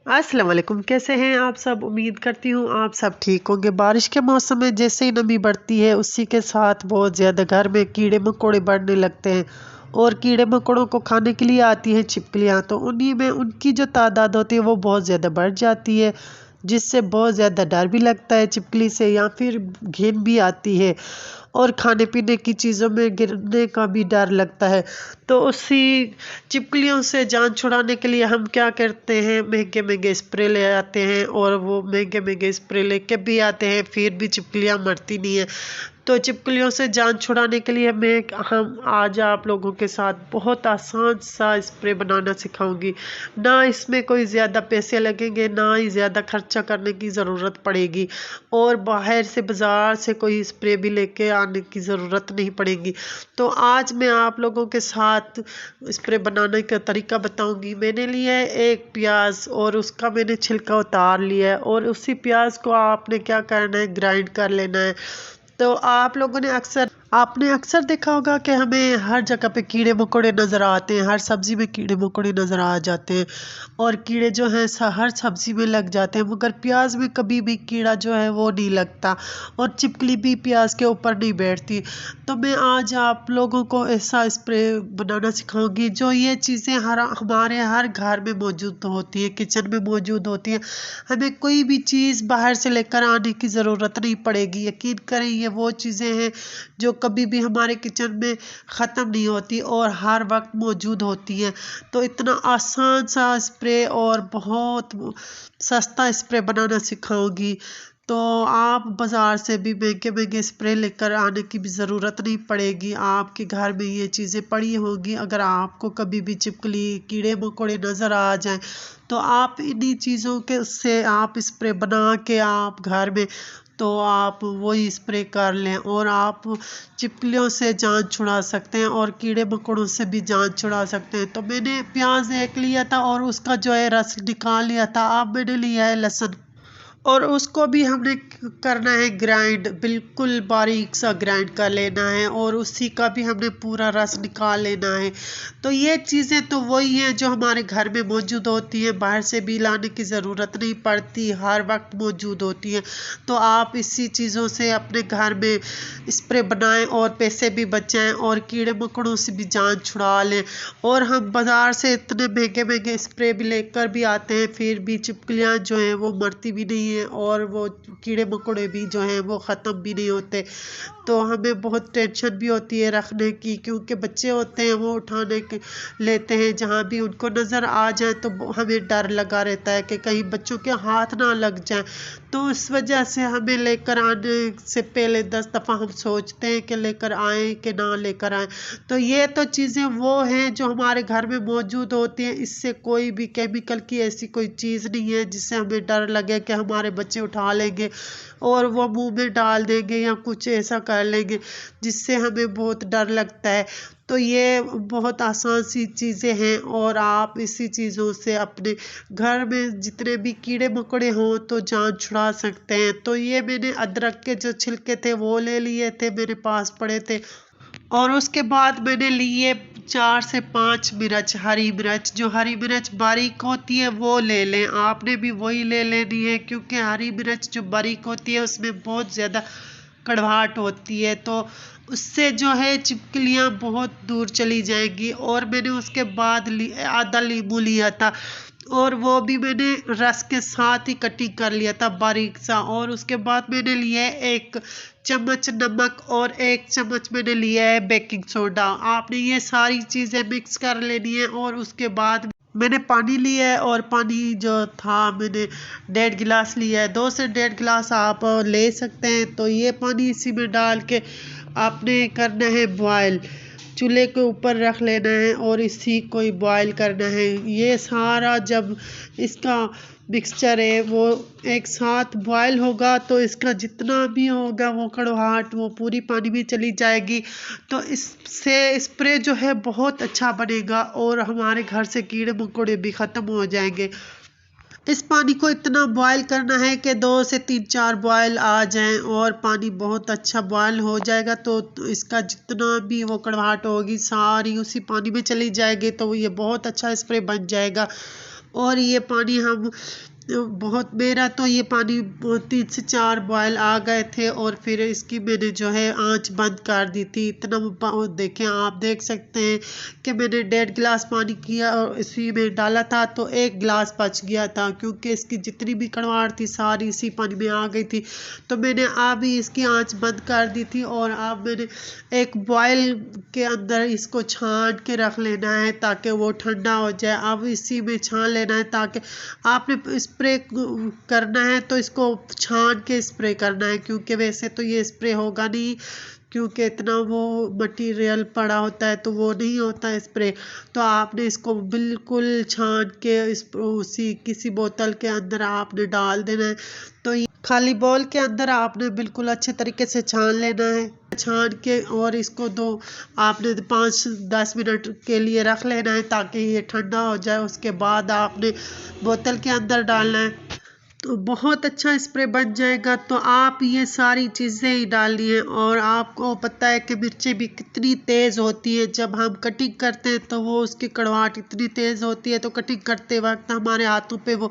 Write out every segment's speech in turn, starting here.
अस्सलाम वालेकुम। कैसे हैं आप सब? उम्मीद करती हूँ आप सब ठीक होंगे। बारिश के मौसम में जैसे ही नमी बढ़ती है उसी के साथ बहुत ज़्यादा घर में कीड़े मकोड़े बढ़ने लगते हैं और कीड़े मकोड़ों को खाने के लिए आती हैं छिपकलियाँ, तो उन्हीं में उनकी जो तादाद होती है वो बहुत ज़्यादा बढ़ जाती है, जिससे बहुत ज़्यादा डर भी लगता है छिपकली से, या फिर घिन भी आती है और खाने पीने की चीज़ों में गिरने का भी डर लगता है। तो उसी छिपकलियों से जान छुड़ाने के लिए हम क्या करते हैं, महंगे महंगे स्प्रे ले आते हैं, और वो महंगे महंगे स्प्रे लेके भी आते हैं, फिर भी छिपकलियाँ मरती नहीं है। तो छिपकलियों से जान छुड़ाने के लिए हम आज आप लोगों के साथ बहुत आसान सा स्प्रे बनाना सिखाऊंगी। ना इसमें कोई ज़्यादा पैसे लगेंगे, ना ही ज़्यादा खर्चा करने की ज़रूरत पड़ेगी, और बाहर से बाज़ार से कोई स्प्रे भी लेके आने की ज़रूरत नहीं पड़ेगी। तो आज मैं आप लोगों के साथ स्प्रे बनाने का तरीका बताऊंगी। मैंने लिया है एक प्याज और उसका मैंने छिलका उतार लिया है, और उसी प्याज को आपने क्या करना है, ग्राइंड कर लेना है। तो आप लोगों ने आपने अक्सर देखा होगा कि हमें हर जगह पे कीड़े मकोड़े नज़र आते हैं, हर सब्ज़ी में कीड़े मकोड़े नज़र आ जाते हैं, और कीड़े जो हैं हर सब्ज़ी में लग जाते हैं, मगर प्याज में कभी भी कीड़ा जो है वो नहीं लगता, और छिपकली भी प्याज के ऊपर नहीं बैठती। तो मैं आज आप लोगों को ऐसा स्प्रे बनाना सिखाऊंगी जो ये चीज़ें हमारे हर घर में मौजूद होती है, किचन में मौजूद होती है। हमें कोई भी चीज़ बाहर से लेकर आने की ज़रूरत नहीं पड़ेगी। यकीन करें, ये वो चीज़ें हैं जो कभी भी हमारे किचन में ख़त्म नहीं होती और हर वक्त मौजूद होती हैं। तो इतना आसान सा स्प्रे और बहुत सस्ता स्प्रे बनाना सिखाऊंगी, तो आप बाज़ार से भी महंगे महंगे स्प्रे लेकर आने की भी ज़रूरत नहीं पड़ेगी। आपके घर में ये चीज़ें पड़ी होंगी। अगर आपको कभी भी छिपकली कीड़े मकोड़े नज़र आ जाएं, तो आप इन्हीं चीज़ों के से आप स्प्रे बना के आप घर में, तो आप वही स्प्रे कर लें और आप छिपकलियों से जान छुड़ा सकते हैं और कीड़े मकोड़ों से भी जान छुड़ा सकते हैं। तो मैंने प्याज एक लिया था और उसका जो है रस निकाल लिया था। अब मैंने लिया है लहसुन, और उसको भी हमने करना है ग्राइंड, बिल्कुल बारीक सा ग्राइंड कर लेना है, और उसी का भी हमने पूरा रस निकाल लेना है। तो ये चीज़ें तो वही हैं जो हमारे घर में मौजूद होती हैं, बाहर से भी लाने की ज़रूरत नहीं पड़ती, हर वक्त मौजूद होती हैं। तो आप इसी चीज़ों से अपने घर में स्प्रे बनाएं और पैसे भी बचाएं और कीड़े मकोड़ों से भी जान छुड़ा लें। और हम बाज़ार से इतने महंगे महंगे स्प्रे भी लेकर भी आते हैं, फिर भी छिपकलियाँ जो हैं वो मरती भी नहीं है, और वो कीड़े मकोड़े भी जो हैं वो ख़त्म भी नहीं होते। तो हमें बहुत टेंशन भी होती है रखने की, क्योंकि बच्चे होते हैं वो उठाने के लेते हैं, जहाँ भी उनको नज़र आ जाए तो हमें डर लगा रहता है कि कहीं बच्चों के हाथ ना लग जाए। तो इस वजह से हमें लेकर आने से पहले 10 दफ़ा हम सोचते हैं कि लेकर आएँ कि ना लेकर आएँ। तो ये तो चीज़ें वो हैं जो हमारे घर में मौजूद होती हैं। इससे कोई भी केमिकल की ऐसी कोई चीज़ नहीं है जिससे हमें डर लगे कि हमारे बच्चे उठा लेंगे और वो मुंह में डाल देंगे या कुछ ऐसा कर लेंगे, जिससे हमें बहुत डर लगता है। तो ये बहुत आसान सी चीज़ें हैं, और आप इसी चीज़ों से अपने घर में जितने भी कीड़े मकोड़े हों तो जान छुड़ा सकते हैं। तो ये मैंने अदरक के जो छिलके थे वो ले लिए थे, मेरे पास पड़े थे, और उसके बाद मैंने लिए 4 से 5 मिर्च, हरी मिर्च। जो हरी मिर्च बारीक होती है वो ले लें, आपने भी वही ले लेनी है, क्योंकि हरी मिर्च जो बारीक होती है उसमें बहुत ज़्यादा कड़वाहट होती है, तो उससे जो है छिपकलियाँ बहुत दूर चली जाएंगी। और मैंने उसके बाद आधा नींबू लिया था, और वो भी मैंने रस के साथ ही कटिंग कर लिया था बारीक सा। और उसके बाद मैंने लिया है 1 चम्मच नमक और 1 चम्मच मैंने लिया है बेकिंग सोडा। आपने ये सारी चीज़ें मिक्स कर लेनी है, और उसके बाद मैंने पानी लिया है, और पानी जो था मैंने 1.5 गिलास लिया है। 2 से 1.5 गिलास आप ले सकते हैं। तो ये पानी इसी में डाल के आपने करना है बॉयल, चूल्हे के ऊपर रख लेना है और इसी को ही बॉयल करना है। ये सारा जब इसका मिक्सचर है वो एक साथ बॉयल होगा, तो इसका जितना भी होगा वो कड़वाहट वो पूरी पानी में चली जाएगी। तो इससे स्प्रे जो है बहुत अच्छा बनेगा, और हमारे घर से कीड़े मकोड़े भी ख़त्म हो जाएंगे। इस पानी को इतना बॉयल करना है कि 2 से 3-4 बॉयल आ जाएं, और पानी बहुत अच्छा बॉयल हो जाएगा तो इसका जितना भी वो कड़वाहट होगी सारी उसी पानी में चली जाएगी, तो ये बहुत अच्छा स्प्रे बन जाएगा। और ये पानी हम बहुत, मेरा तो ये पानी 3 से 4 बॉयल आ गए थे और फिर इसकी मैंने जो है आंच बंद कर दी थी। इतना देखें, आप देख सकते हैं कि मैंने 1.5 गिलास पानी किया और इसी में डाला था तो 1 गिलास बच गया था, क्योंकि इसकी जितनी भी कड़वाहट थी सारी इसी पानी में आ गई थी। तो मैंने अभी इसकी आंच बंद कर दी थी और अब मैंने एक बॉयल के अंदर इसको छान के रख लेना है ताकि वो ठंडा हो जाए। अब इसी में छान लेना है, ताकि आपने स्प्रे करना है तो इसको छान के स्प्रे करना है, क्योंकि वैसे तो ये स्प्रे होगा नहीं, क्योंकि इतना वो मटेरियल पड़ा होता है तो वो नहीं होता है स्प्रे। तो आपने इसको बिल्कुल छान के उसी किसी बोतल के अंदर आपने डाल देना है। तो ये खाली बॉल के अंदर आपने बिल्कुल अच्छे तरीके से छान लेना है। छान के और इसको आपने 5-10 मिनट के लिए रख लेना है ताकि ये ठंडा हो जाए। उसके बाद आपने बोतल के अंदर डालना है तो बहुत अच्छा स्प्रे बन जाएगा। तो आप ये सारी चीज़ें ही डालनी है। और आपको पता है कि मिर्चें भी कितनी तेज़ होती है, जब हम कटिंग करते हैं तो वो उसकी कड़वाहट इतनी तेज़ होती है, तो कटिंग करते वक्त हमारे हाथों पे वो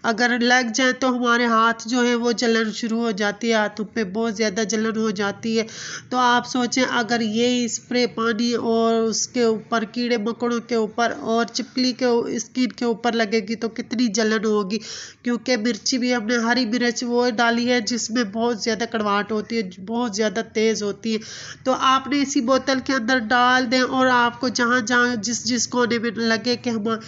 अगर लग जाए तो हमारे हाथ जो है वो जलन शुरू हो जाती है, हाथों पे बहुत ज़्यादा जलन हो जाती है। तो आप सोचें अगर ये स्प्रे पानी और उसके ऊपर कीड़े मकोड़ों के ऊपर और चिपकली के स्किन के ऊपर लगेगी तो कितनी जलन होगी, क्योंकि मिर्ची भी हमने हरी मिर्च वो डाली है जिसमें बहुत ज़्यादा कड़वाहट होती है, बहुत ज़्यादा तेज़ होती है। तो आपने इसी बोतल के अंदर डाल दें और आपको जहाँ जहाँ जिस जिस कोने में लगे कि हम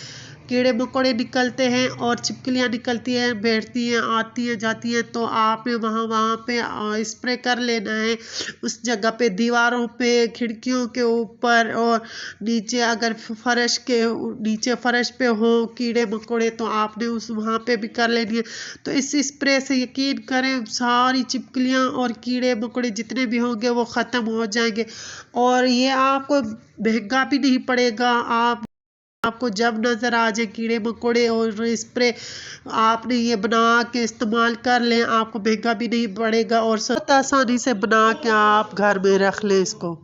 कीड़े मकोड़े निकलते हैं और छिपकलियाँ निकलती हैं, बैठती हैं, आती हैं, जाती हैं, तो आपने वहाँ वहाँ पे स्प्रे कर लेना है उस जगह पे, दीवारों पे, खिड़कियों के ऊपर और नीचे। अगर फर्श के नीचे फर्श पे हो कीड़े मकोड़े तो आपने उस वहाँ पे भी कर लेनी है। तो इस स्प्रे से यकीन करें सारी चिपकलियाँ और कीड़े मकोड़े जितने भी होंगे वो ख़त्म हो जाएंगे। और ये आपको महंगा भी नहीं पड़ेगा। आपको जब नज़र आ जाए कीड़े मकोड़े और स्प्रे आपने ये बना के इस्तेमाल कर लें, आपको महंगा भी नहीं पड़ेगा और बहुत आसानी से बना के आप घर में रख लें इसको।